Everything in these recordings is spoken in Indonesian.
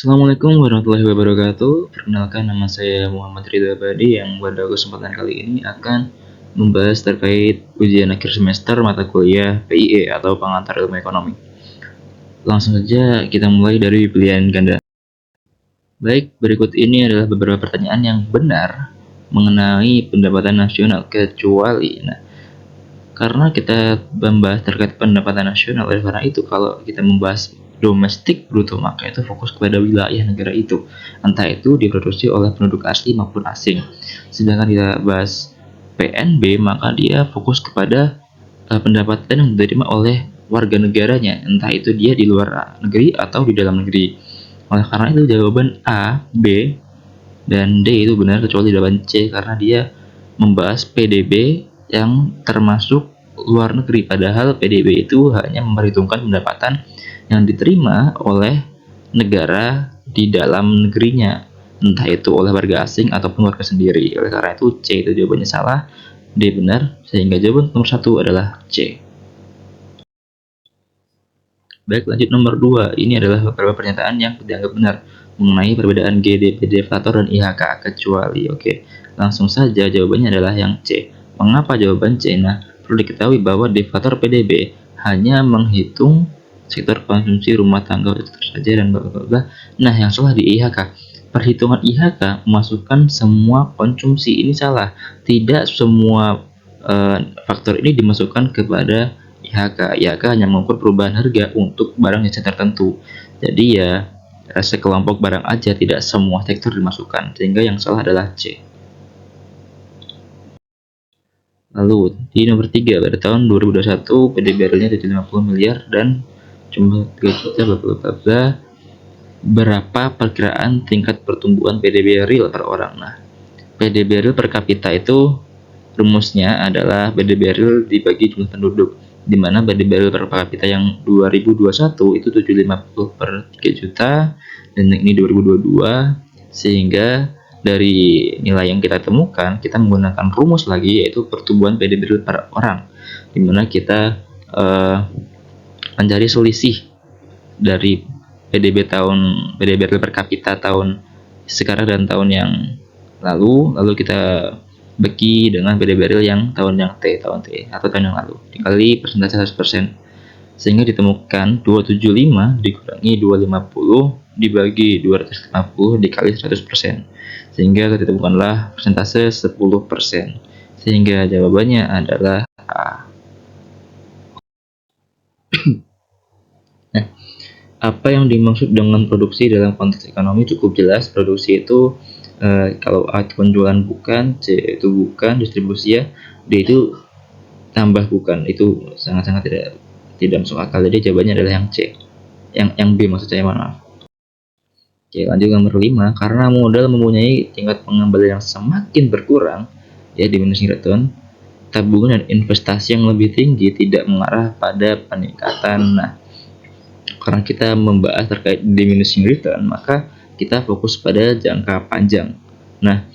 Assalamualaikum warahmatullahi wabarakatuh. Perkenalkan, nama saya Muhammad Ridha Badi yang pada kesempatan kali ini akan membahas terkait ujian akhir semester mata kuliah PIE atau pengantar ilmu ekonomi. Langsung saja kita mulai dari pilihan ganda. Baik, berikut ini adalah beberapa pertanyaan yang benar mengenai pendapatan nasional kecuali. Karena kita membahas terkait pendapatan nasional, oleh karena itu kalau kita membahas domestik bruto, maka itu fokus kepada wilayah negara itu, entah itu diproduksi oleh penduduk asli maupun asing. Sedangkan kita bahas PNB, maka dia fokus kepada pendapatan yang diterima oleh warga negaranya, entah itu dia di luar negeri atau di dalam negeri. Oleh karena itu jawaban A, B, dan D itu benar, kecuali jawaban C karena dia membahas PDB yang termasuk luar negeri, padahal PDB itu hanya memperhitungkan pendapatan yang diterima oleh negara di dalam negerinya, entah itu oleh warga asing ataupun warga sendiri. Oleh karena itu C itu jawabannya salah, D benar, sehingga jawaban nomor 1 adalah C. Baik, lanjut nomor 2. Ini adalah beberapa pernyataan yang dianggap benar mengenai perbedaan GDP deflator dan IHK kecuali. Oke, langsung saja jawabannya adalah yang C. Mengapa jawaban C? Nah, perlu diketahui bahwa deflator PDB hanya menghitung sektor konsumsi rumah tangga itu saja dan bla bla bla. Nah, yang salah di IHK. Perhitungan IHK memasukkan semua konsumsi, ini salah. Tidak semua faktor ini dimasukkan kepada IHK. IHK hanya mengukur perubahan harga untuk barang jasa tertentu. Jadi ya sekelompok barang aja, tidak semua sektor dimasukkan, sehingga yang salah adalah C. Lalu di nomor 3, pada tahun 2021 PDB realnya 750 miliar dan jumlah 3 juta bla bla. Berapa perkiraan tingkat pertumbuhan PDB real per orang? Nah, PDB real per kapita itu rumusnya adalah PDB real dibagi jumlah penduduk, di mana PDB real per kapita yang 2021 itu 750 per 3 juta dan ini 2022, sehingga dari nilai yang kita temukan kita menggunakan rumus lagi, yaitu pertumbuhan PDB real per orang, di mana kita mencari selisih dari PDB real per kapita tahun sekarang dan tahun yang lalu kita bagi dengan PDB real yang tahun T atau tahun yang lalu dikali persentase 100%, sehingga ditemukan 275 dikurangi 250 dibagi 250 dikali 100%, sehingga ditemukanlah persentase 10%, sehingga jawabannya adalah A. Nah, apa yang dimaksud dengan produksi dalam konteks ekonomi cukup jelas. Produksi itu kalau A itu penjualan bukan, C itu bukan, distribusi ya, D itu tambah bukan. Itu sangat-sangat tidak masuk akal. Jadi jawabannya adalah yang C. Yang B maksud saya, maaf. Oke, lanjut nomor 5. Karena modal mempunyai tingkat pengembalian yang semakin berkurang, ya diminishing return, tabungan dan investasi yang lebih tinggi tidak mengarah pada peningkatan. Nah, karena kita membahas terkait diminishing return, maka kita fokus pada jangka panjang. Nah,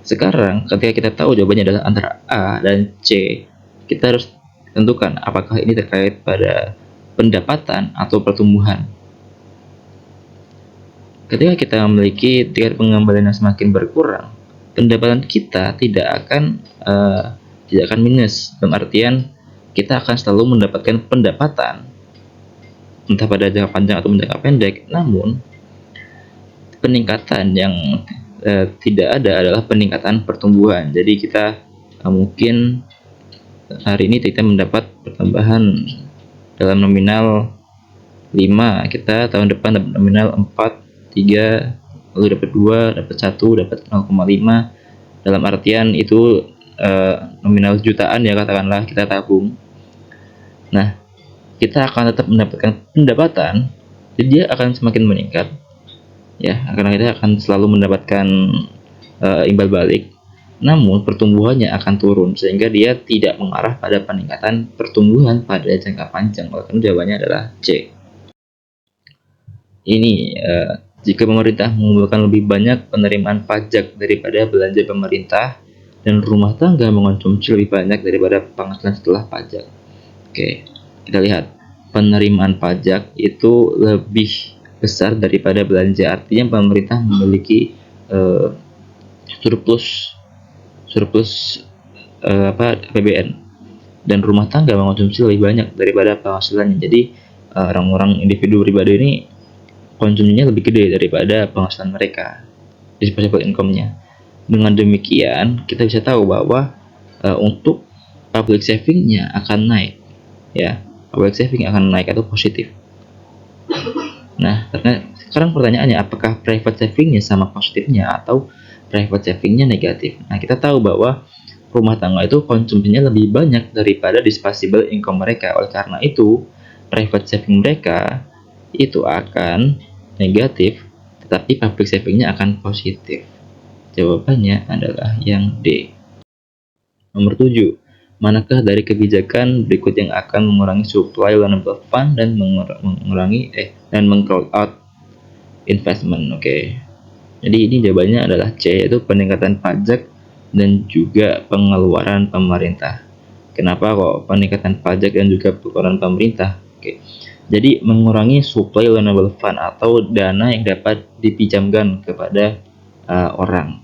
sekarang ketika kita tahu jawabannya adalah antara A dan C, kita harus tentukan apakah ini terkait pada pendapatan atau pertumbuhan. Ketika kita memiliki tingkat pengembalian yang semakin berkurang, pendapatan kita tidak akan minus, dalam artian kita akan selalu mendapatkan pendapatan entah pada jangka panjang atau jangka pendek. Namun peningkatan yang tidak ada adalah peningkatan pertumbuhan. Jadi kita mungkin hari ini kita mendapat pertambahan dalam nominal 5, kita tahun depan dapat nominal 4, 3, lalu dapat 2, dapat 1, dapat 0,5. Dalam artian itu nominal jutaan ya, katakanlah kita tabung. Nah, kita akan tetap mendapatkan pendapatan, jadi dia akan semakin meningkat ya, karena kita akan selalu mendapatkan imbal balik. Namun pertumbuhannya akan turun, sehingga dia tidak mengarah pada peningkatan pertumbuhan pada jangka panjang. Oleh karena jawabannya adalah C. Ini jika pemerintah mengumpulkan lebih banyak penerimaan pajak daripada belanja pemerintah dan rumah tangga mengonsumsi lebih banyak daripada penghasilan setelah pajak. Oke, kita lihat penerimaan pajak itu lebih besar daripada belanja. Artinya pemerintah memiliki surplus APBN, dan rumah tangga mengonsumsi lebih banyak daripada penghasilannya. Jadi orang-orang individu pribadi ini konsumsinya lebih gede daripada penghasilan mereka, disposable income-nya. Dengan demikian kita bisa tahu bahwa untuk public saving-nya akan naik, ya, public saving akan naik atau positif. Nah, karena sekarang pertanyaannya, apakah private saving-nya sama positifnya atau private saving-nya negatif? Nah, kita tahu bahwa rumah tangga itu konsumsinya lebih banyak daripada disposable income mereka. Oleh karena itu, private saving mereka itu akan negatif, tetapi public saving-nya akan positif. Jawabannya adalah yang D. Nomor 7. Manakah dari kebijakan berikut yang akan mengurangi supply loanable fund dan meng-crowd out investment? Oke. Jadi ini jawabannya adalah C, yaitu peningkatan pajak dan juga pengeluaran pemerintah. Kenapa kok peningkatan pajak dan juga pengeluaran pemerintah? Oke. Jadi mengurangi supply loanable fund atau dana yang dapat dipinjamkan kepada orang.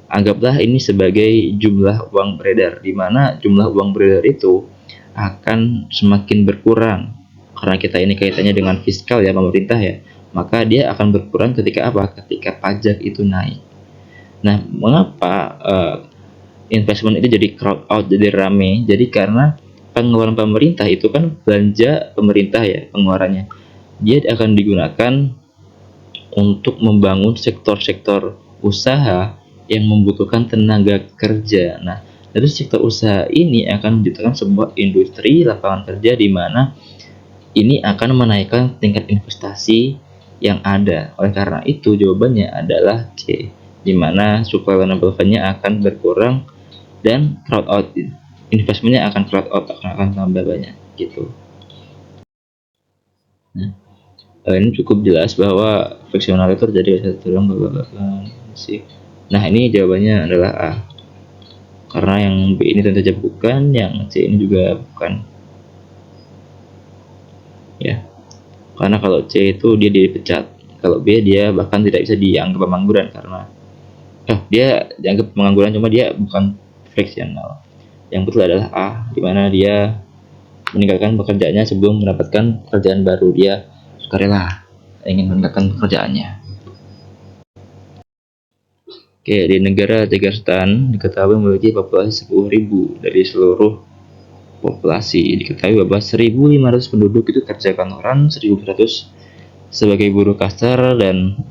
Anggaplah ini sebagai jumlah uang beredar, di mana jumlah uang beredar itu akan semakin berkurang karena kita ini kaitannya dengan fiskal, ya, pemerintah, ya, maka dia akan berkurang ketika apa? Ketika pajak itu naik. Nah, mengapa investment itu jadi crowd out, jadi rame? Jadi karena pengeluaran pemerintah itu kan belanja pemerintah, ya, pengeluarannya dia akan digunakan untuk membangun sektor-sektor usaha yang membutuhkan tenaga kerja. Nah, dari sektor usaha ini akan menciptakan sebuah industri lapangan kerja di mana ini akan menaikkan tingkat investasi yang ada. Oleh karena itu, jawabannya adalah C, di mana supply loanable fund-nya akan berkurang dan crowd out, investmentnya akan crowd out, akan tambah banyak gitu. Nah, ini cukup jelas bahwa frictional itu terjadi dalam sih. Nah, ini jawabannya adalah A. Karena yang B ini tentu saja bukan, yang C ini juga bukan. Ya. Karena kalau C itu dia dipecat. Kalau B dia bahkan tidak bisa dianggap pengangguran karena dia dianggap pengangguran, cuma dia bukan frictional. Yang betul adalah A, di mana dia meninggalkan pekerjaannya sebelum mendapatkan pekerjaan baru. Dia sukarela ingin meninggalkan pekerjaannya. Oke, di negara Dagestan diketahui memiliki populasi 10.000 dari seluruh populasi. Diketahui bahwa 1.500 penduduk itu kerja kantoran, 1.100 sebagai buruh kasar, dan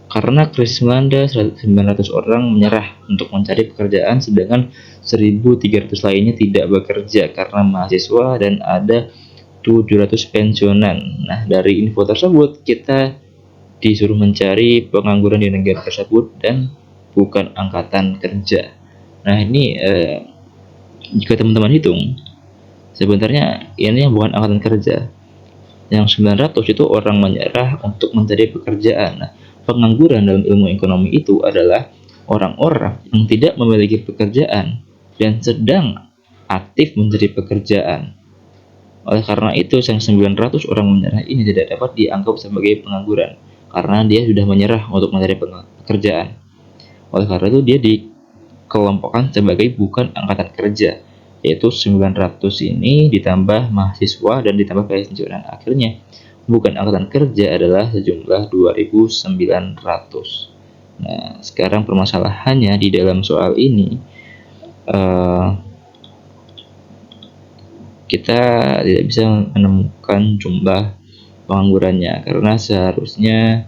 karena krisis melanda 900 orang menyerah untuk mencari pekerjaan, sedangkan 1.300 lainnya tidak bekerja karena mahasiswa, dan ada 700 pensiunan. Nah, dari info tersebut kita disuruh mencari pengangguran di negara tersebut dan bukan angkatan kerja. Nah, ini jika teman-teman hitung, sebenarnya ini bukan angkatan kerja. Yang 900 itu orang menyerah untuk mencari pekerjaan. Nah, pengangguran dalam ilmu ekonomi itu adalah orang-orang yang tidak memiliki pekerjaan dan sedang aktif mencari pekerjaan. Oleh karena itu, yang 900 orang menyerah ini tidak dapat dianggap sebagai pengangguran karena dia sudah menyerah untuk mencari pekerjaan. Oleh karena itu dia dikelompokkan sebagai bukan angkatan kerja, yaitu 900 ini ditambah mahasiswa dan ditambah pensiunan. Akhirnya bukan angkatan kerja adalah sejumlah 2.900. Nah, sekarang permasalahannya di dalam soal ini kita tidak bisa menemukan jumlah penganggurannya karena seharusnya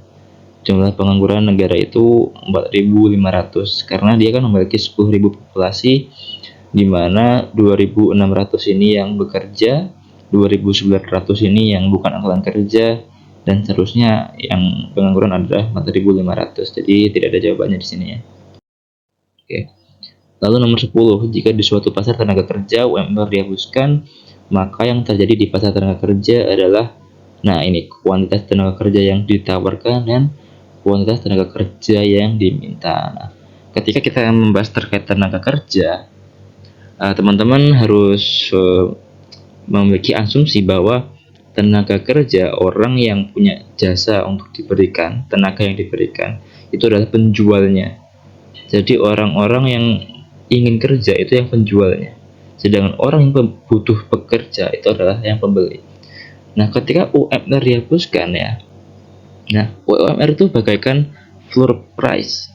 jumlah pengangguran negara itu 4.500 karena dia kan memiliki 10.000 populasi, di mana 2.600 ini yang bekerja, 2.900 ini yang bukan angkatan kerja, dan seterusnya yang pengangguran adalah 4.500. Jadi tidak ada jawabannya di sini, ya. Oke. Lalu nomor 10, jika di suatu pasar tenaga kerja UMR dihapuskan, maka yang terjadi di pasar tenaga kerja adalah, nah ini kuantitas tenaga kerja yang ditawarkan dan kuantitas tenaga kerja yang diminta. Nah, ketika kita membahas terkait tenaga kerja, teman-teman harus memiliki asumsi bahwa tenaga kerja, orang yang punya jasa untuk diberikan, tenaga yang diberikan, itu adalah penjualnya. Jadi orang-orang yang ingin kerja itu yang penjualnya, sedangkan orang yang butuh pekerja itu adalah yang pembeli. Nah, ketika UMR dihapuskan ya, nah UMR itu bagaikan floor price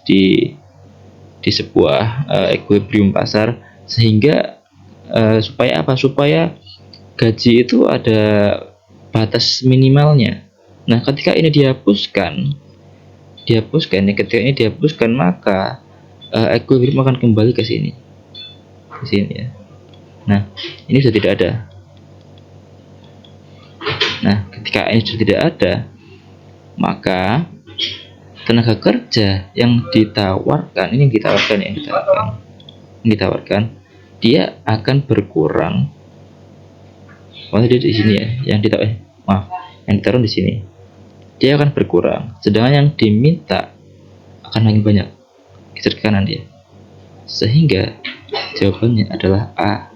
di sebuah equilibrium pasar, sehingga supaya apa? Supaya gaji itu ada batas minimalnya. Nah, ketika ini dihapuskan maka equilibrium akan kembali ke sini ya. Nah, ini sudah tidak ada. Nah, ketika ini sudah tidak ada, maka tenaga kerja yang ditawarkan, dia akan berkurang. Dia di sini ya, yang ditaruh di sini. Dia akan berkurang, sedangkan yang diminta akan makin banyak, geser ke kanan dia. Sehingga jawabannya adalah A.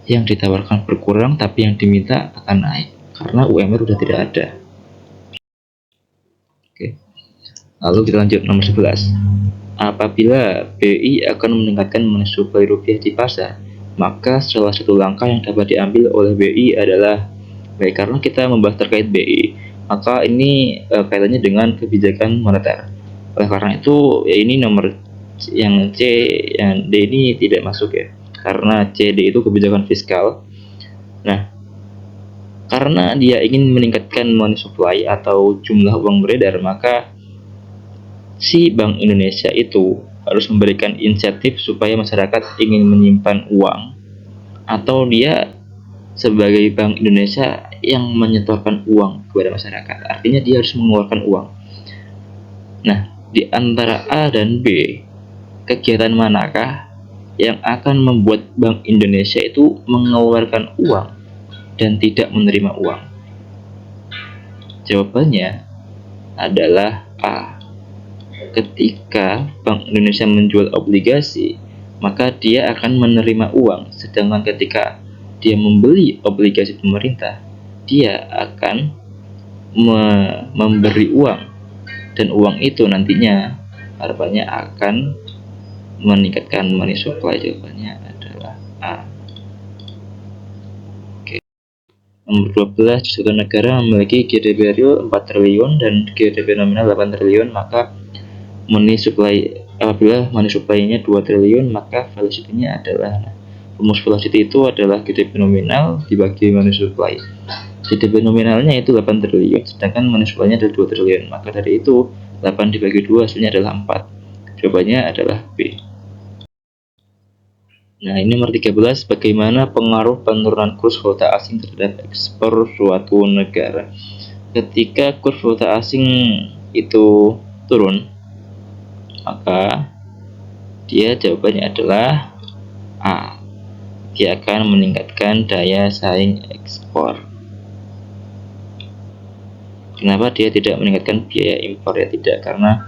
Yang ditawarkan berkurang, tapi yang diminta akan naik karena UMR sudah tidak ada. Oke. Lalu kita lanjut nomor 11. Apabila BI akan meningkatkan supply rupiah di pasar, maka salah satu langkah yang dapat diambil oleh BI adalah, baik, karena kita membahas terkait BI, maka ini kaitannya dengan kebijakan moneter. Oleh karena itu, ya ini nomor yang C, yang D ini tidak masuk ya, karena C, D itu kebijakan fiskal. Nah, karena dia ingin meningkatkan money supply atau jumlah uang beredar, maka si Bank Indonesia itu harus memberikan insentif supaya masyarakat ingin menyimpan uang, atau dia sebagai Bank Indonesia yang menyetorkan uang kepada masyarakat, artinya dia harus mengeluarkan uang. Nah, di antara A dan B, kegiatan manakah yang akan membuat Bank Indonesia itu mengeluarkan uang dan tidak menerima uang? Jawabannya adalah A. Ketika Bank Indonesia menjual obligasi, maka dia akan menerima uang, sedangkan ketika dia membeli obligasi pemerintah, dia akan memberi uang, dan uang itu nantinya harapannya akan meningkatkan money supply. Jawabannya adalah A. Oke. Nomor 12, suatu negara memiliki GDP real 4 triliun dan GDP nominal 8 triliun, maka money supply, apabila money supply-nya 2 triliun, maka velocity-nya adalah, rumus velocity itu adalah GDP nominal dibagi money supply. GDP nominalnya itu 8 triliun, sedangkan money supply-nya adalah 2 triliun, maka dari itu 8 dibagi 2 hasilnya adalah 4. Jawabannya adalah B. Nah, ini nomor 13, bagaimana pengaruh penurunan kurs valuta asing terhadap ekspor suatu negara? Ketika kurs valuta asing itu turun, maka jawabannya adalah A. Dia akan meningkatkan daya saing ekspor. Kenapa dia tidak meningkatkan biaya impor? Ya tidak, karena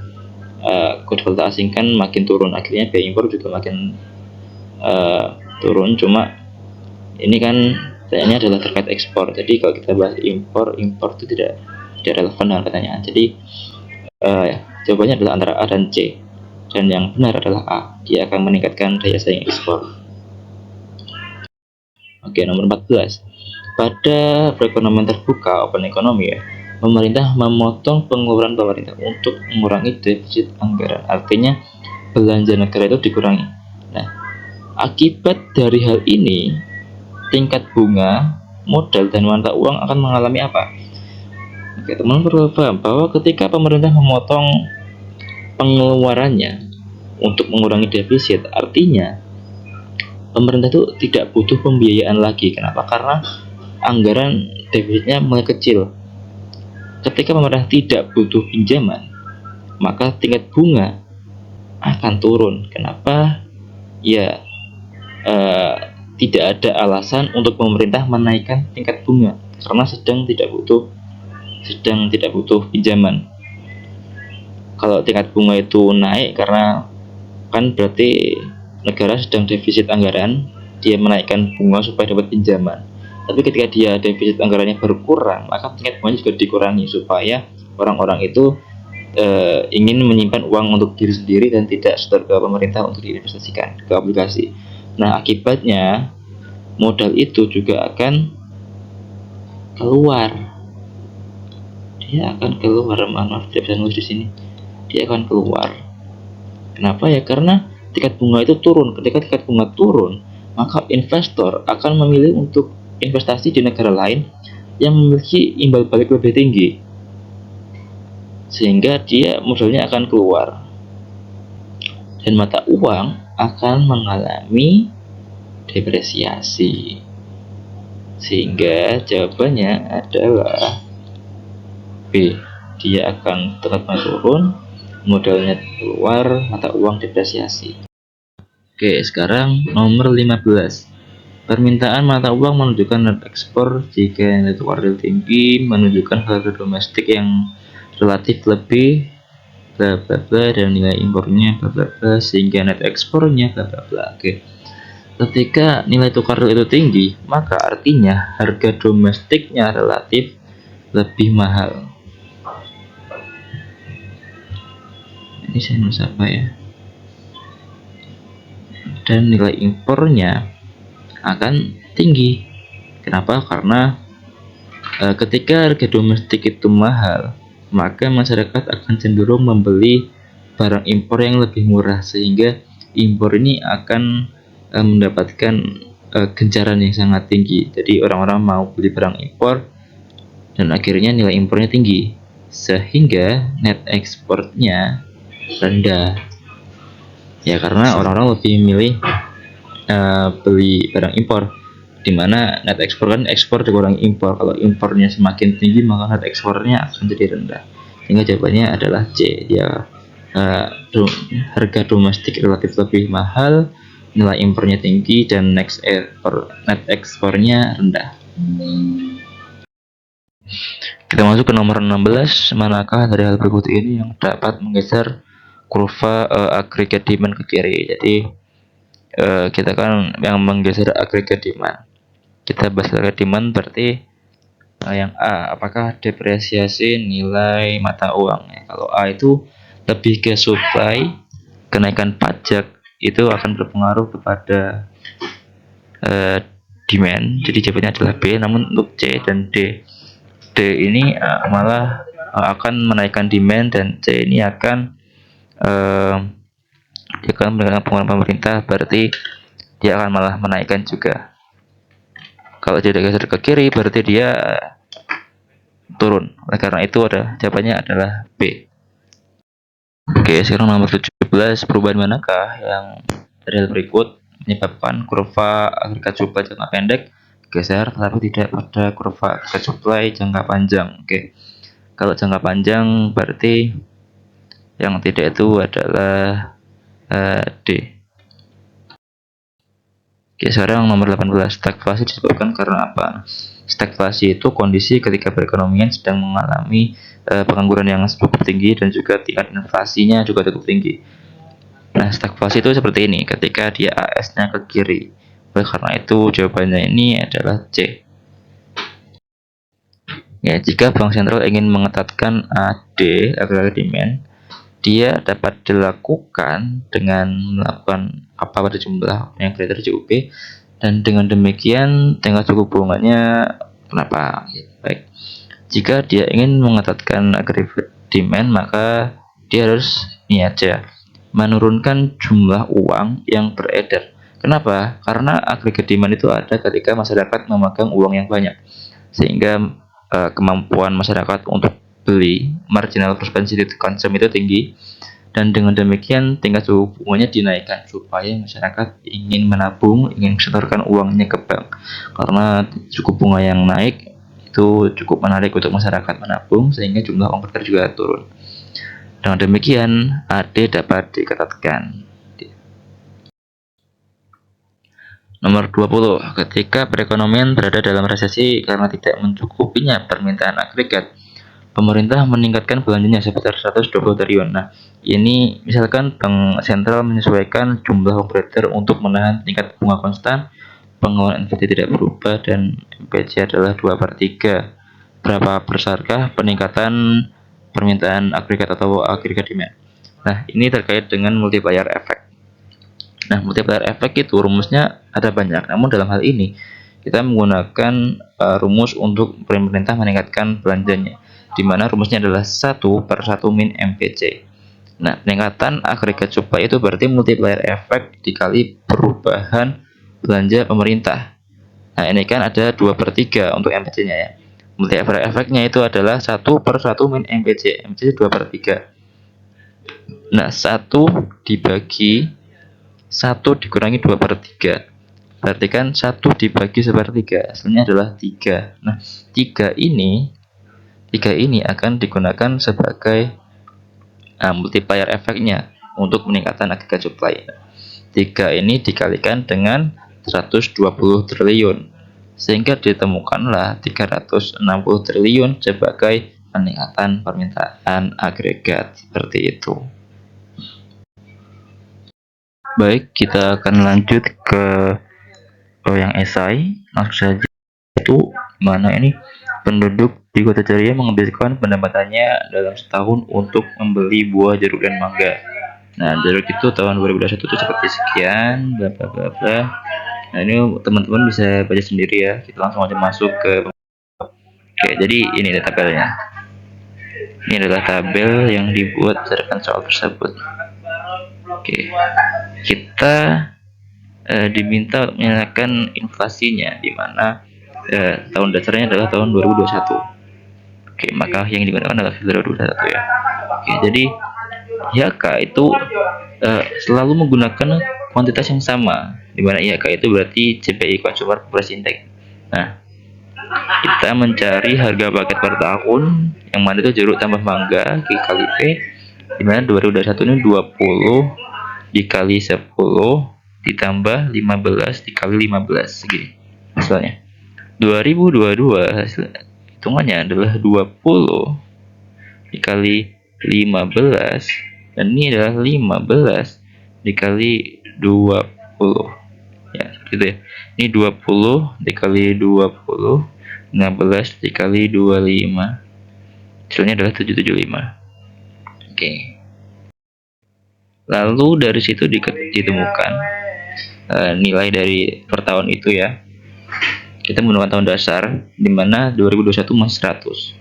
kurs valuta asing kan makin turun, akhirnya biaya impor juga makin turun. Cuma ini kan pertanyaannya adalah terkait ekspor, jadi kalau kita bahas impor itu tidak relevan dengan pertanyaan. Jadi jawabannya adalah antara A dan C, dan yang benar adalah A. Dia akan meningkatkan daya saing ekspor. Oke, nomor 14. Pada perekonomian terbuka, open economy ya, pemerintah memotong pengeluaran pemerintah untuk mengurangi defisit anggaran. Artinya belanja negara itu dikurangi. Nah, akibat dari hal ini, tingkat bunga, modal, dan mata uang akan mengalami apa? Oke, teman-teman perlu paham bahwa ketika pemerintah memotong pengeluarannya untuk mengurangi defisit, artinya pemerintah itu tidak butuh pembiayaan lagi. Kenapa? Karena anggaran defisitnya mulai kecil. Ketika pemerintah tidak butuh pinjaman, maka tingkat bunga akan turun. Kenapa? Ya, tidak ada alasan untuk pemerintah menaikkan tingkat bunga karena sedang tidak butuh pinjaman. Kalau tingkat bunga itu naik karena kan berarti negara sedang defisit anggaran, dia menaikkan bunga supaya dapat pinjaman. Tapi ketika dia defisit anggarannya berkurang, maka tingkat bunganya juga dikurangi supaya orang-orang itu ingin menyimpan uang untuk diri sendiri dan tidak setor ke pemerintah untuk diinvestasikan ke obligasi. Nah, akibatnya modal itu juga akan keluar. Dia akan keluar, maaf tidak bisa nulis di sini. Dia akan keluar. Kenapa ya? Karena tingkat bunga itu turun. Ketika tingkat bunga turun, maka investor akan memilih untuk investasi di negara lain yang memiliki imbal balik lebih tinggi, sehingga dia modalnya akan keluar dan mata uang akan mengalami depresiasi. Sehingga jawabannya adalah B. Dia akan tetap turun, modalnya keluar, mata uang depresiasi. Oke, sekarang nomor 15. Permintaan mata uang menunjukkan net ekspor jika nilai tukar real tinggi, menunjukkan harga domestik yang relatif lebih bla bla bla dan nilai impornya bla bla bla sehingga net ekspornya bla bla bla. Oke. Ketika nilai tukar real itu tinggi, maka artinya harga domestiknya relatif lebih mahal. Ini saya nulis apa ya? Dan nilai impornya akan tinggi. Kenapa? Karena ketika harga domestik itu mahal, maka masyarakat akan cenderung membeli barang impor yang lebih murah, sehingga impor ini akan mendapatkan gencaran yang sangat tinggi. Jadi orang-orang mau beli barang impor dan akhirnya nilai impornya tinggi, sehingga net ekspornya rendah. Ya karena orang-orang lebih memilih beli barang impor, dimana net ekspor kan ekspor dikurangi impor. Kalau impornya semakin tinggi maka net ekspornya akan jadi rendah. Sehingga jawabannya adalah C. Ya harga domestik relatif lebih mahal, nilai impornya tinggi, dan net ekspornya rendah. Kita masuk ke nomor 16. Manakah dari hal berikut ini yang dapat menggeser kurva aggregate demand ke kiri? Jadi kita kan yang menggeser aggregate demand. Kita bahas aggregate demand berarti yang A, apakah depresiasi nilai mata uang ya? Kalau A itu lebih ke supply, kenaikan pajak itu akan berpengaruh kepada demand. Jadi jawabannya adalah B. Namun untuk C dan D ini malah akan menaikkan demand, dan C ini akan dia akan menaikkan pengeluaran pemerintah, berarti dia akan malah menaikkan juga. Kalau dia geser ke kiri berarti dia turun. Oleh karena itu jawabannya adalah B. Oke, sekarang nomor 17. Perubahan manakah yang dari hal berikut menyebabkan kurva agregat supply jangka pendek geser tetapi tidak pada kurva agregat supply jangka panjang? Oke. Kalau jangka panjang berarti yang tidak itu adalah D. Oke, sekarang nomor 18. Stagflasi disebabkan karena apa? Stagflasi itu kondisi ketika perekonomian sedang mengalami pengangguran yang cukup tinggi dan juga tingkat inflasinya juga cukup tinggi. Nah, stagflasi itu seperti ini ketika dia AS-nya ke kiri. Oleh karena itu jawabannya ini adalah C. Ya, jika bank sentral ingin mengetatkan AD, aggregate demand, dia dapat dilakukan dengan melakukan apa pada jumlah yang greater CUP, dan dengan demikian tingkat suku bunganya kenapa? Baik. Jika dia ingin mengetatkan aggregate demand, maka dia harus ini aja menurunkan jumlah uang yang beredar. Kenapa? Karena aggregate demand itu ada ketika masyarakat memegang uang yang banyak, sehingga kemampuan masyarakat untuk beli, marginal propensity to consume itu tinggi, dan dengan demikian tingkat suku bunganya dinaikkan supaya masyarakat ingin menabung, ingin menyetorkan uangnya ke bank. Karena suku bunga yang naik itu cukup menarik untuk masyarakat menabung, sehingga jumlah uang beredar juga turun. Dengan demikian AD dapat diketatkan. Nomor 20. Ketika perekonomian berada dalam resesi karena tidak mencukupinya permintaan agregat, pemerintah meningkatkan belanjanya sebesar 120 triliun. Nah, ini misalkan bank sentral menyesuaikan jumlah uang beredar untuk menahan tingkat bunga konstan, pengeluaran NVT tidak berubah dan MPC adalah 2/3. Berapa besarakah peningkatan permintaan agregat atau agregat demand? Nah, ini terkait dengan multiplier effect. Nah, multiplier effect itu rumusnya ada banyak, namun dalam hal ini kita menggunakan rumus untuk pemerintah meningkatkan belanjanya, di mana rumusnya adalah 1/1 min MPC. Nah, peningkatan agregat supply itu berarti multiplier effect dikali perubahan belanja pemerintah. Nah, ini kan ada 2/3 untuk MPC-nya ya. Multiplier effect-nya itu adalah 1/1 min MPC. MPC 2/3. Nah, 1 dibagi 1 dikurangi 2/3. Berarti kan 1 dibagi 1/3 hasilnya adalah 3. Nah, 3 ini akan digunakan sebagai multiplier efeknya untuk peningkatan agregat supply. 3 ini dikalikan dengan 120 triliun sehingga ditemukanlah 360 triliun sebagai peningkatan permintaan agregat. Seperti itu. Baik, kita akan lanjut ke yang esai. Langsung saja, itu mana ini penduduk di Kota Ceria menghabiskan pendapatannya dalam setahun untuk membeli buah jeruk dan mangga. Nah, jeruk itu tahun 2021 itu seperti sekian, bla bla bla bla. Nah, ini teman-teman bisa baca sendiri ya. Kita langsung aja masuk ke. Oke, jadi ini tabelnya. Ini adalah tabel yang dibuat berdasarkan soal tersebut. Oke, kita diminta untuk menyatakan inflasinya, di mana tahun dasarnya adalah tahun 2021. Oke, maka yang digunakan adalah filter 2021 ya. Oke, jadi IHK itu selalu menggunakan kuantitas yang sama, di mana IHK itu berarti CPI Consumer Price Index. Nah, kita mencari harga paket per tahun, yang mana itu jeruk tambah mangga dikali P, di mana 2021 ini 20 dikali 10 ditambah 15 dikali 15 segini hasilnya. 2022 hasil hitungannya adalah 20 dikali 15, dan ini adalah 15 dikali 20 ya, gitu ya. Ini 20 dikali 20, 15 dikali 25, hasilnya adalah 775. Oke. Lalu dari situ ditemukan nilai dari per tahun itu ya. Kita menggunakan tahun dasar, di mana 2021 masih 100.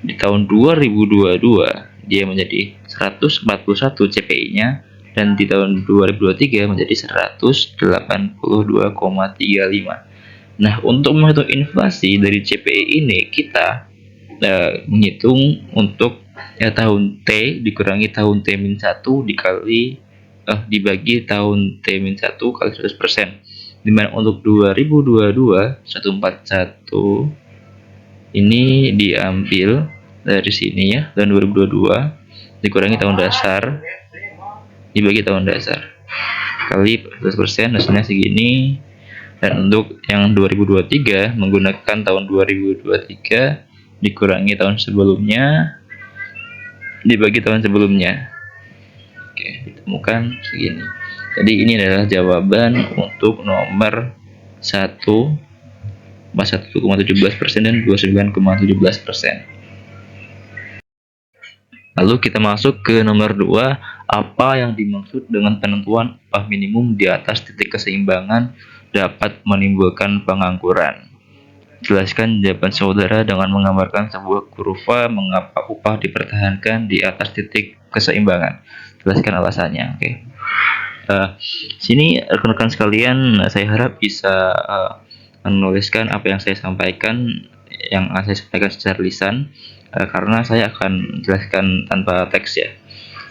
Di tahun 2022 dia menjadi 141 CPI-nya, dan di tahun 2023 menjadi 182,35. Nah, untuk menghitung inflasi dari CPI ini kita menghitung untuk tahun T dikurangi tahun T-1 dikali dibagi tahun T-1 kali 100%. Dimana untuk 2022 141 ini diambil dari sini ya, dan 2022 dikurangi tahun dasar dibagi tahun dasar kali 100%, hasilnya segini. Dan untuk yang 2023 menggunakan tahun 2023 dikurangi tahun sebelumnya dibagi tahun sebelumnya. Oke, ditemukan segini. Jadi ini adalah jawaban untuk nomor 1, 1,17% dan 29,17%. Lalu kita masuk ke nomor 2, apa yang dimaksud dengan penentuan upah minimum di atas titik keseimbangan dapat menimbulkan pengangguran? Jelaskan jawaban saudara dengan menggambarkan sebuah kurva mengapa upah dipertahankan di atas titik keseimbangan. Jelaskan alasannya. Oke. Sini rekan-rekan sekalian, saya harap bisa menuliskan apa yang saya sampaikan, secara lisan, karena saya akan jelaskan tanpa teks ya.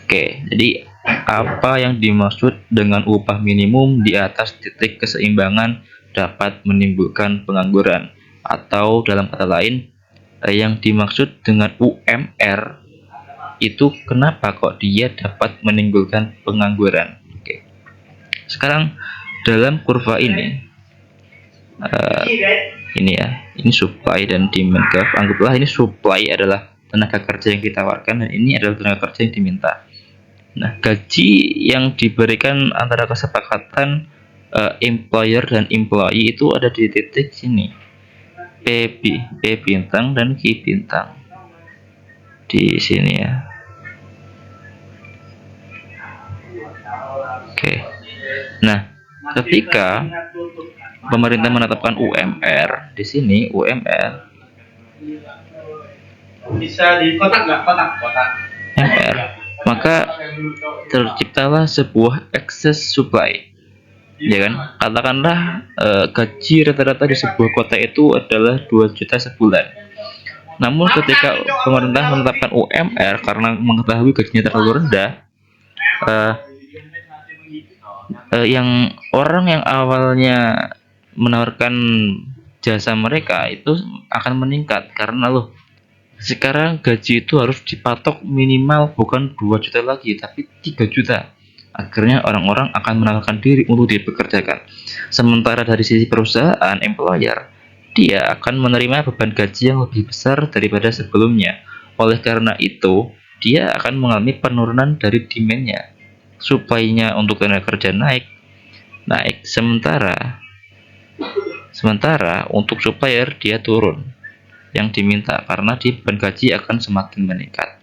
Oke, jadi apa yang dimaksud dengan upah minimum di atas titik keseimbangan dapat menimbulkan pengangguran? Atau dalam kata lain, yang dimaksud dengan UMR itu kenapa kok dia dapat menimbulkan pengangguran? Oke. Sekarang dalam kurva ini ini supply dan demand curve. Anggaplah ini supply adalah tenaga kerja yang ditawarkan, dan ini adalah tenaga kerja yang diminta. Nah, gaji yang diberikan antara kesepakatan employer dan employee itu ada di titik sini, P bintang dan Q bintang di sini ya. Oke. Nah, ketika pemerintah menetapkan UMR di sini, UMR bisa di kotak nggak? Kotak. UMR, maka terciptalah sebuah excess supply, ya kan? Katakanlah gaji rata-rata di sebuah kota itu adalah 2 juta sebulan. Namun ketika pemerintah menetapkan UMR karena mengetahui gajinya terlalu rendah, yang orang yang awalnya menawarkan jasa mereka itu akan meningkat karena loh, sekarang gaji itu harus dipatok minimal bukan 2 juta lagi tapi 3 juta. Akhirnya orang-orang akan menawarkan diri untuk dipekerjakan. Sementara dari sisi perusahaan, employer, dia akan menerima beban gaji yang lebih besar daripada sebelumnya. Oleh karena itu, dia akan mengalami penurunan dari demand-nya. Supply-nya untuk tenaga kerja naik. Sementara untuk supplier dia turun yang diminta karena di beban gaji akan semakin meningkat.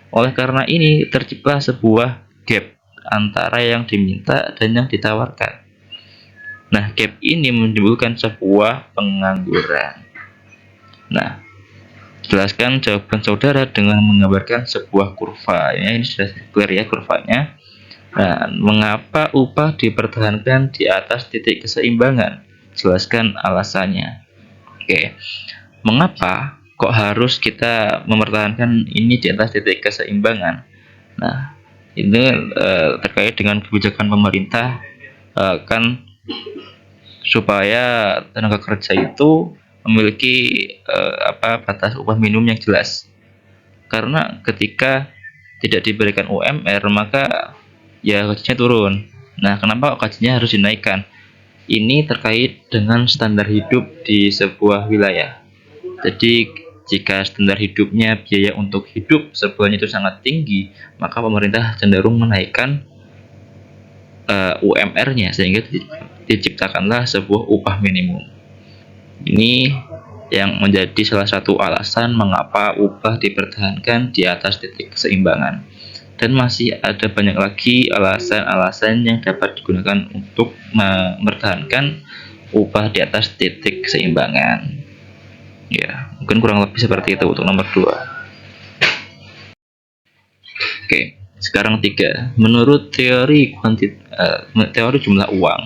Oleh karena ini tercipta sebuah gap antara yang diminta dan yang ditawarkan. Nah, gap ini menimbulkan sebuah pengangguran. Nah, jelaskan jawaban saudara dengan menggambarkan sebuah kurva. Ini sudah clear ya kurvanya. Nah, mengapa upah dipertahankan di atas titik keseimbangan? Jelaskan alasannya. Oke. Mengapa kok harus kita mempertahankan ini di atas titik keseimbangan? Nah, ini terkait dengan kebijakan pemerintah kan supaya tenaga kerja itu memiliki batas upah minimum yang jelas. Karena ketika tidak diberikan UMR maka ya gajinya turun. Nah, kenapa gajinya harus dinaikkan? Ini terkait dengan standar hidup di sebuah wilayah. Jadi jika standar hidupnya, biaya untuk hidup sebuahnya itu sangat tinggi, maka pemerintah cenderung menaikkan UMR-nya sehingga diciptakanlah sebuah upah minimum. Ini yang menjadi salah satu alasan mengapa upah dipertahankan di atas titik keseimbangan. Dan masih ada banyak lagi alasan-alasan yang dapat digunakan untuk mempertahankan upah di atas titik keseimbangan. Ya, mungkin kurang lebih seperti itu untuk nomor 2. Oke, sekarang 3. Menurut teori jumlah uang,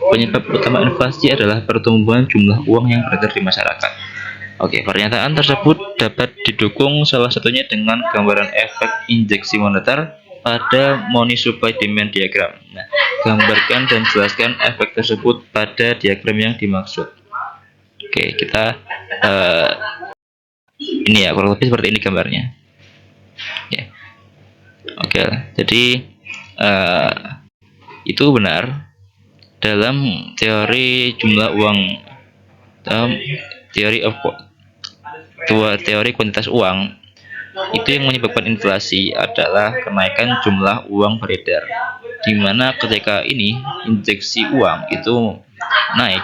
penyebab utama inflasi adalah pertumbuhan jumlah uang yang beredar di masyarakat. Oke, pernyataan tersebut dapat didukung salah satunya dengan gambaran efek injeksi moneter pada money supply demand diagram. Nah, gambarkan dan jelaskan efek tersebut pada diagram yang dimaksud. Oke, kita ini ya kurang lebih seperti ini gambarnya. Ya. Oke, jadi itu benar dalam teori jumlah uang, teori kuantitas uang, itu yang menyebabkan inflasi adalah kenaikan jumlah uang beredar, di mana ketika ini injeksi uang itu naik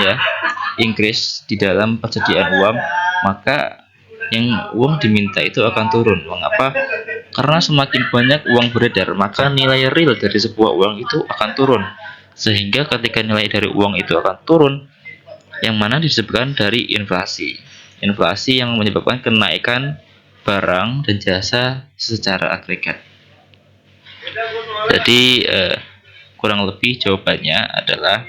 ya, increase di dalam persediaan uang, maka yang uang diminta itu akan turun. Mengapa? Karena semakin banyak uang beredar, maka nilai real dari sebuah uang itu akan turun. Sehingga ketika nilai dari uang itu akan turun, yang mana disebabkan dari inflasi. Inflasi yang menyebabkan kenaikan barang dan jasa secara agregat. Jadi kurang lebih jawabannya adalah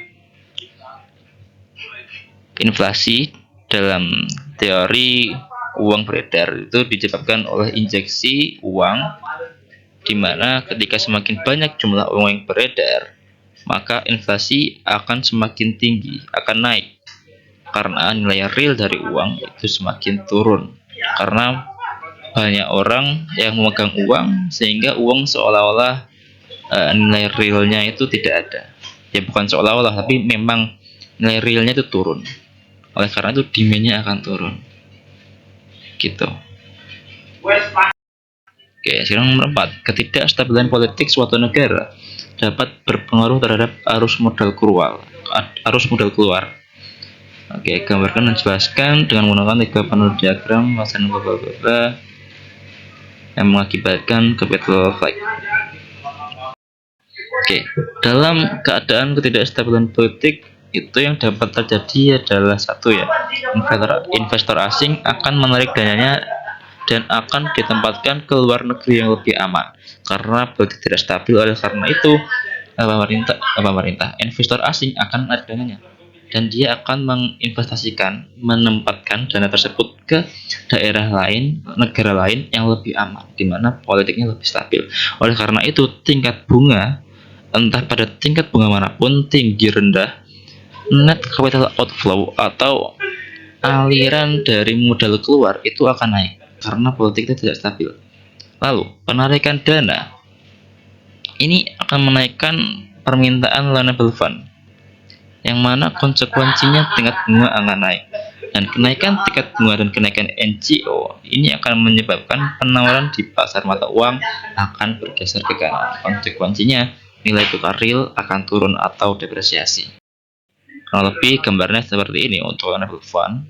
inflasi dalam teori uang beredar itu disebabkan oleh injeksi uang, di mana ketika semakin banyak jumlah uang yang beredar, maka inflasi akan semakin tinggi, akan naik. Karena nilai real dari uang itu semakin turun. Karena banyak orang yang memegang uang, sehingga uang seolah-olah nilai realnya itu tidak ada. Ya bukan seolah-olah, tapi memang nilai realnya itu turun. Oleh karena itu demand-nya akan turun. Gitu. Oke, sekarang nomor 4. Ketidakstabilan politik suatu negara dapat berpengaruh terhadap arus modal keluar. Oke, gambarkan dan jelaskan dengan menggunakan 3 panel diagram masalah yang mengakibatkan capital flight. Oke, dalam keadaan ketidakstabilan politik itu yang dapat terjadi adalah satu ya, investor asing akan menarik dananya dan akan ditempatkan ke luar negeri yang lebih aman karena politik tidak stabil. Oleh karena itu investor asing akan menarik dananya dan dia akan menempatkan dana tersebut ke daerah lain, negara lain yang lebih aman, di mana politiknya lebih stabil. Oleh karena itu, tingkat bunga, entah pada tingkat bunga manapun, tinggi rendah, net capital outflow atau aliran dari modal keluar itu akan naik karena politiknya tidak stabil. Lalu, penarikan dana ini akan menaikkan permintaan loanable fund, yang mana konsekuensinya tingkat bunga akan naik, dan kenaikan tingkat bunga dan kenaikan NGO ini akan menyebabkan penawaran di pasar mata uang akan bergeser ke kanan. Konsekuensinya nilai tukar real akan turun atau depresiasi. Kurang lebih gambarnya seperti ini untuk loanable fund,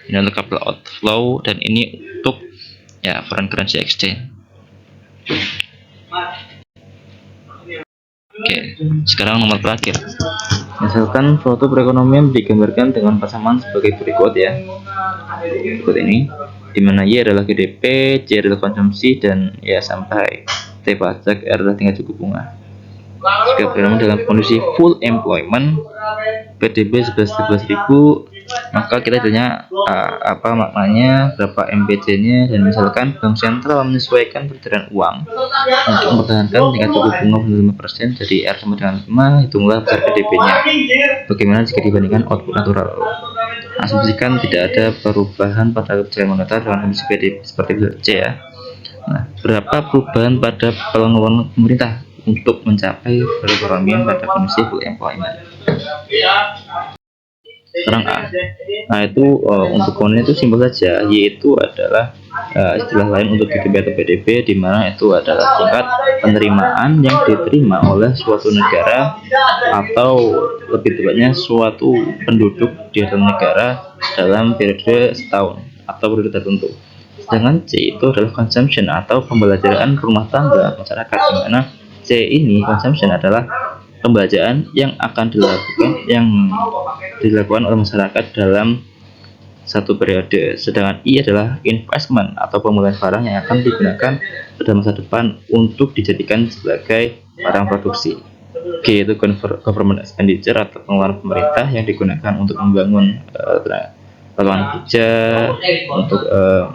ini untuk capital outflow, dan ini untuk ya foreign currency exchange. Oke, sekarang nomor terakhir. Misalkan suatu perekonomian digambarkan dengan persamaan sebagai berikut ya. Berikut ini, di mana Y adalah GDP, C adalah konsumsi, dan ya sampai T pajak, R adalah tingkat suku bunga. Jika perekonomian dalam kondisi full employment, PDB 11.000, maka kita tanya apa maknanya, berapa MPC-nya, dan misalkan bank sentral menyesuaikan peredaran uang untuk mempertahankan tingkat suku bunga 5%, jadi R sama dengan 5, hitunglah besar PDB-nya. Bagaimana jika dibandingkan output natural? Asumsikan tidak ada perubahan pada kebijakan moneter dengan kondisi PDB seperti C ya. Nah, berapa perubahan pada pengeluaran pemerintah untuk mencapai perekonomian pada kondisi full employment? Sekarang A. Nah itu untuk komponen itu simpel saja, yaitu adalah istilah lain untuk GDP atau PDB, di mana itu adalah tingkat penerimaan yang diterima oleh suatu negara atau lebih tepatnya suatu penduduk di dalam negara dalam periode setahun atau periode tertentu. Sedangkan C itu adalah consumption atau pembelanjaan rumah tangga masyarakat, di mana C ini consumption adalah pembajakan yang akan dilakukan oleh masyarakat dalam satu periode. Sedangkan I adalah investment atau pemulihan barang yang akan digunakan pada masa depan untuk dijadikan sebagai barang produksi. G itu government expenditure atau pengeluaran pemerintah yang digunakan untuk membangun lapangan kerja, untuk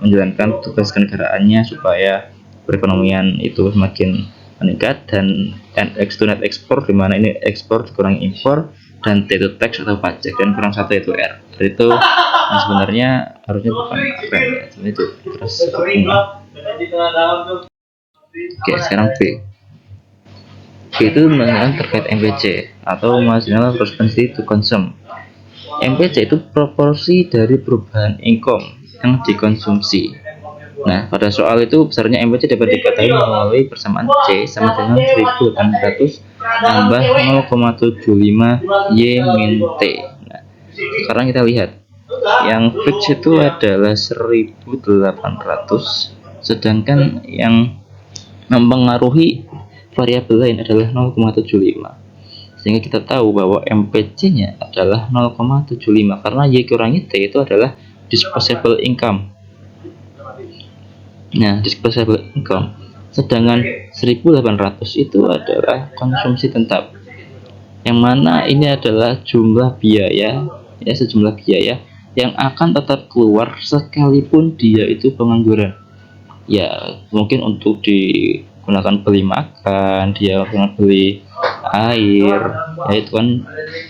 menjalankan tugas kenegaraannya supaya perekonomian itu semakin meningkat. Dan NX to net export, di mana ini ekspor dikurangi impor, dan T itu tax atau pajak, dan kurang satu itu R. Jadi itu sebenarnya harusnya bukan rem ya, itu terus bunga. Oke, sekarang B. B itu menanyakan terkait MPC atau marginal propensity to consume. MPC itu proporsi dari perubahan income yang dikonsumsi. Nah, pada soal itu besarnya MPC dapat diketahui melalui persamaan C sama dengan 1800 tambah 0,75 Y min T. Nah, sekarang kita lihat yang fix itu adalah 1800, sedangkan yang mempengaruhi variabel lain adalah 0,75, sehingga kita tahu bahwa MPC-nya adalah 0,75 karena Y kurangi T itu adalah disposable income. Nah, disposable income, sedangkan 1800 itu adalah konsumsi tetap, yang mana ini adalah jumlah biaya ya, sejumlah biaya yang akan tetap keluar sekalipun dia itu pengangguran. Ya, mungkin untuk digunakan beli makan, dia beli air, ya itu kan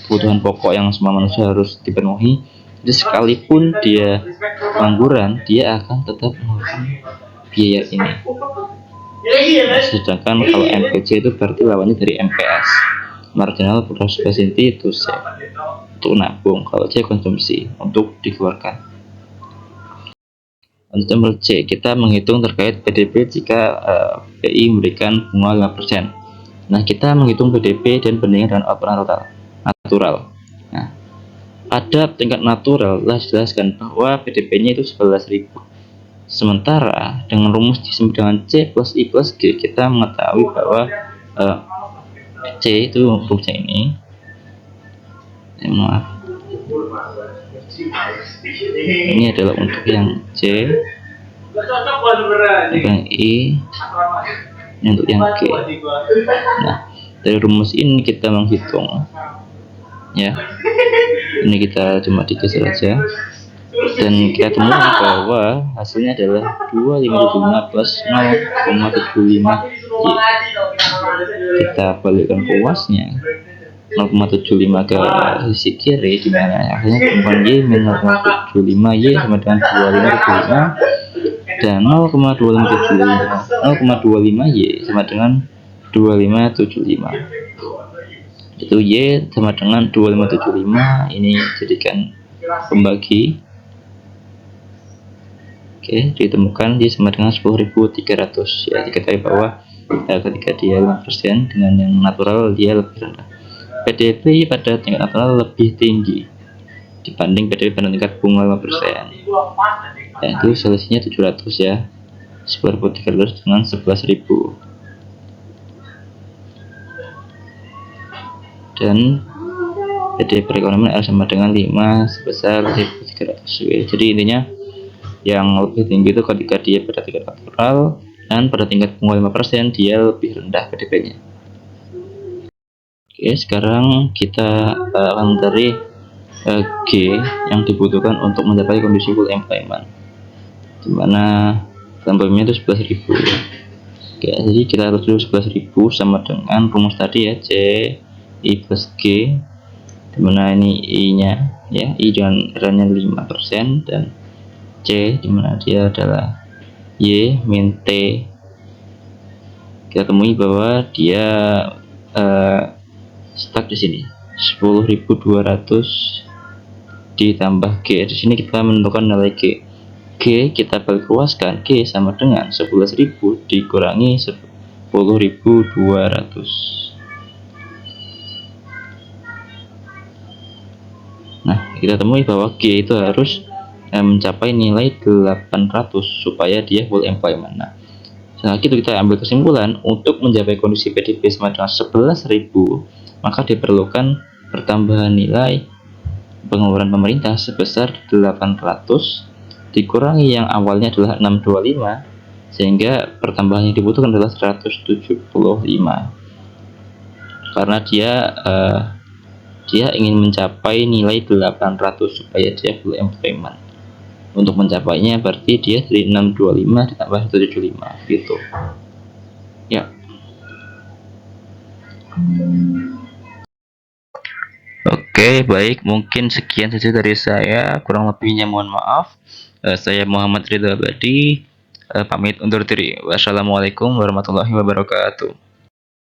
kebutuhan pokok yang semua manusia harus dipenuhi. Jadi sekalipun dia pengangguran, dia akan tetap mengeluarkan biaya ini. Nah, sedangkan kalau MPC itu berarti lawannya dari MPS, marginal propensity to save, untuk nabung. Kalau C konsumsi, untuk dikeluarkan. Untuk nomor C, kita menghitung terkait PDB jika BI memberikan bunga 5%. Nah, kita menghitung PDB dan bandingkan dengan output natural. Nah, pada tingkat natural telah dijelaskan bahwa PDB-nya itu 11.000. Sementara dengan rumus disebut dengan C plus I plus G, kita mengetahui bahwa C itu rumusnya ini. Maaf. Ini adalah untuk yang C, untuk yang I, untuk yang G. Nah, dari rumus ini kita menghitung, ya. Ini kita cuma digeser saja, dan kita temukan bahwa hasilnya adalah 2575 plus 0,75 Y. Kita balikkan ruasnya 0,75 ke sisi kiri, di mana akhirnya temukan Y min 0,75 Y sama dengan 2575, dan 0,25 Y sama dengan 2575. Itu Y sama dengan 2575. Ini jadikan pembagi. Oke, ditemukan Y sama dengan 10.300. Ya, diketahui bahwa ketika dia 5% dengan yang natural dia lebih rendah. PDB pada tingkat natural lebih tinggi dibanding PDB pada tingkat bunga 5%. Ya, itu selisihnya 700 ya. 10.300 dengan 11.000. Dan PDB perekonomian sama dengan 5 sebesar 1.300. Jadi intinya yang lebih tinggi itu ketika dia pada tingkat natural, dan pada tingkat bunga 5% dia lebih rendah PDB-nya. Oke, sekarang kita akan mencari G yang dibutuhkan untuk mencapai kondisi full employment, dimana employment itu 11.000. Oke, jadi kita harus dulu 11.000 sama dengan rumus tadi ya, C I plus G, dimana ini I nya ya, I dengan R-nya 5%, dan C dimana dia adalah Y min T. Kita temui bahwa dia stuck di sini 10.200 ditambah G. Di sini kita menentukan nilai G. G kita balik luaskan, G sama dengan 11.000 dikurangi 10.200. Nah, kita temui bahwa G itu harus mencapai nilai 800 supaya dia full employment. Nah, setelah itu kita ambil kesimpulan untuk mencapai kondisi PDB sama dengan 11.000, maka diperlukan pertambahan nilai pengeluaran pemerintah sebesar 800 dikurangi yang awalnya adalah 625, sehingga pertambahan yang dibutuhkan adalah 175, karena dia ingin mencapai nilai 800 supaya dia full employment. Untuk mencapainya berarti dia dari 625 ditambah 175 gitu ya. Oke, baik, mungkin sekian saja dari saya, kurang lebihnya mohon maaf. Saya Muhammad Ridho Abadi, pamit undur diri. Wassalamualaikum warahmatullahi wabarakatuh.